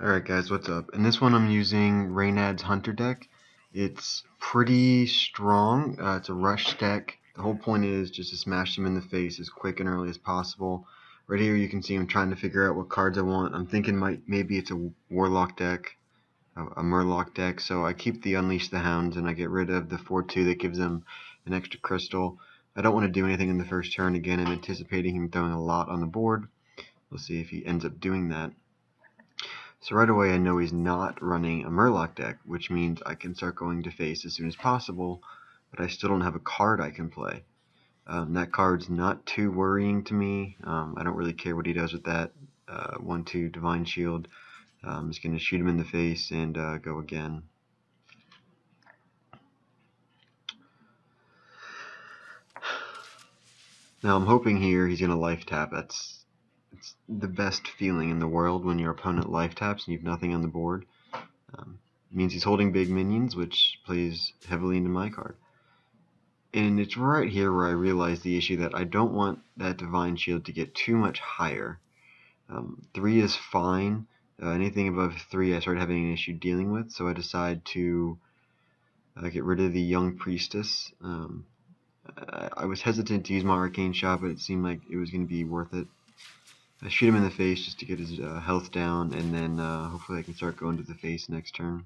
Alright guys, what's up? In this one I'm using Reynad's Hunter deck. It's pretty strong. It's a rush deck. The whole point is just to smash them in the face as quick and early as possible. Right here you can see I'm trying to figure out what cards I want. I'm thinking maybe it's a Warlock deck, a Murloc deck, so I keep the Unleash the Hounds and I get rid of the 4/2 that gives them an extra crystal. I don't want to do anything in the first turn. Again, I'm anticipating him throwing a lot on the board. We'll see if he ends up doing that. So right away I know he's not running a Murloc deck, which means I can start going to face as soon as possible, but I still don't have a card I can play. That card's not too worrying to me. I don't really care what he does with that. 1/2 Divine Shield. I'm just going to shoot him in the face and go again. Now I'm hoping here he's going to life tap. It's the best feeling in the world when your opponent life taps and you have nothing on the board. It means he's holding big minions, which plays heavily into my card. And it's right here where I realize the issue that I don't want that Divine Shield to get too much higher. 3 is fine. Anything above 3 I start having an issue dealing with, so I decide to get rid of the Young Priestess. I was hesitant to use my Arcane Shot, but it seemed like it was going to be worth it. I shoot him in the face just to get his health down, and then hopefully I can start going to the face next turn.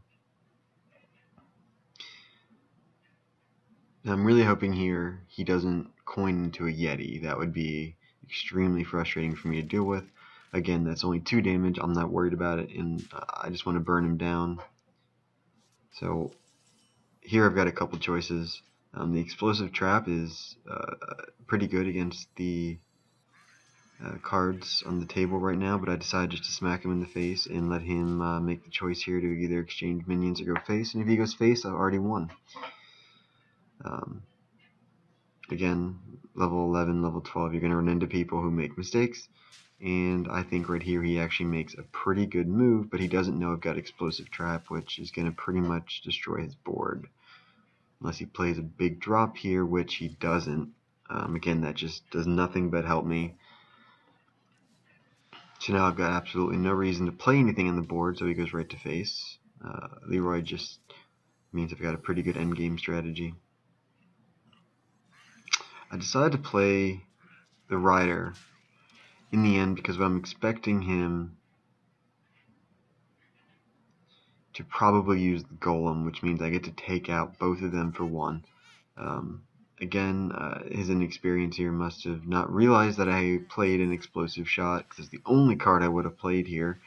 Now I'm really hoping here he doesn't coin into a Yeti. That would be extremely frustrating for me to deal with. Again, that's only 2 damage. I'm not worried about it, and I just want to burn him down. So here I've got a couple choices. The Explosive Trap is pretty good against the cards on the table right now, but I decided just to smack him in the face and let him make the choice here to either exchange minions or go face, and if he goes face, I've already won. Again, level 11, level 12, you're going to run into people who make mistakes, and I think right here he actually makes a pretty good move, but he doesn't know I've got Explosive Trap, which is going to pretty much destroy his board. Unless he plays a big drop here, which he doesn't. Again, that just does nothing but help me. So now I've got absolutely no reason to play anything on the board, so he goes right to face. Leroy just means I've got a pretty good endgame strategy. I decided to play the Rider in the end because I'm expecting him to probably use the Golem, which means I get to take out both of them for 1. Again, his inexperience here must have not realized that I played an Explosive Shot, because it's the only card I would have played here.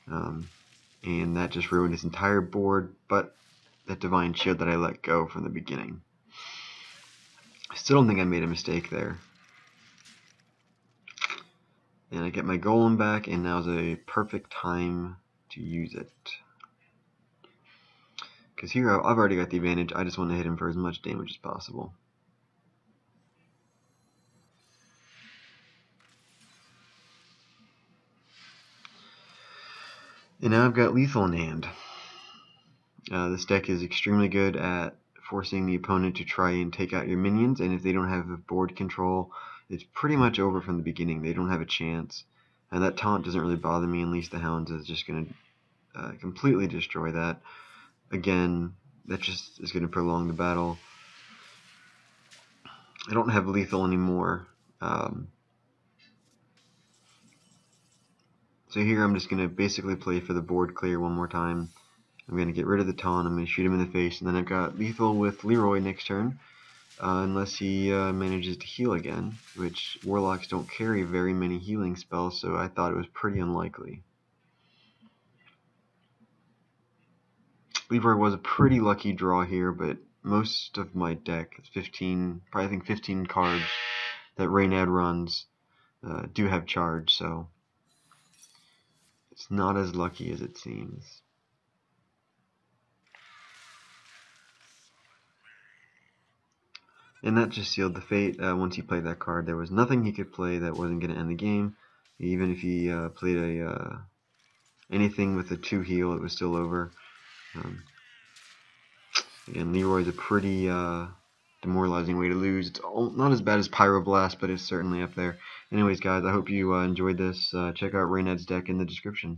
And that just ruined his entire board, but that Divine Shield that I let go from the beginning. I still don't think I made a mistake there. And I get my Golem back, and now's a perfect time to use it. Because here I've already got the advantage, I just want to hit him for as much damage as possible. And now I've got lethal in hand. This deck is extremely good at forcing the opponent to try and take out your minions, and if they don't have board control, it's pretty much over from the beginning. They don't have a chance. And that taunt doesn't really bother me. Unleash the Hounds is just going to completely destroy that. Again, that just is going to prolong the battle. I don't have lethal anymore. So here I'm just going to basically play for the board clear one more time. I'm going to get rid of the taunt, I'm going to shoot him in the face, and then I've got lethal with Leroy next turn, unless he manages to heal again, which Warlocks don't carry very many healing spells, so I thought it was pretty unlikely. Leroy was a pretty lucky draw here, but most of my deck, it's 15, probably I think 15 cards that Reynad runs do have charge, so it's not as lucky as it seems. And that just sealed the fate. Once he played that card, there was nothing he could play that wasn't going to end the game. Even if he played anything with a 2 heal, it was still over. Again, Leroy's a pretty demoralizing way to lose. It's not as bad as Pyroblast, but it's certainly up there. Anyways, guys, I hope you enjoyed this. Check out Reynad's deck in the description.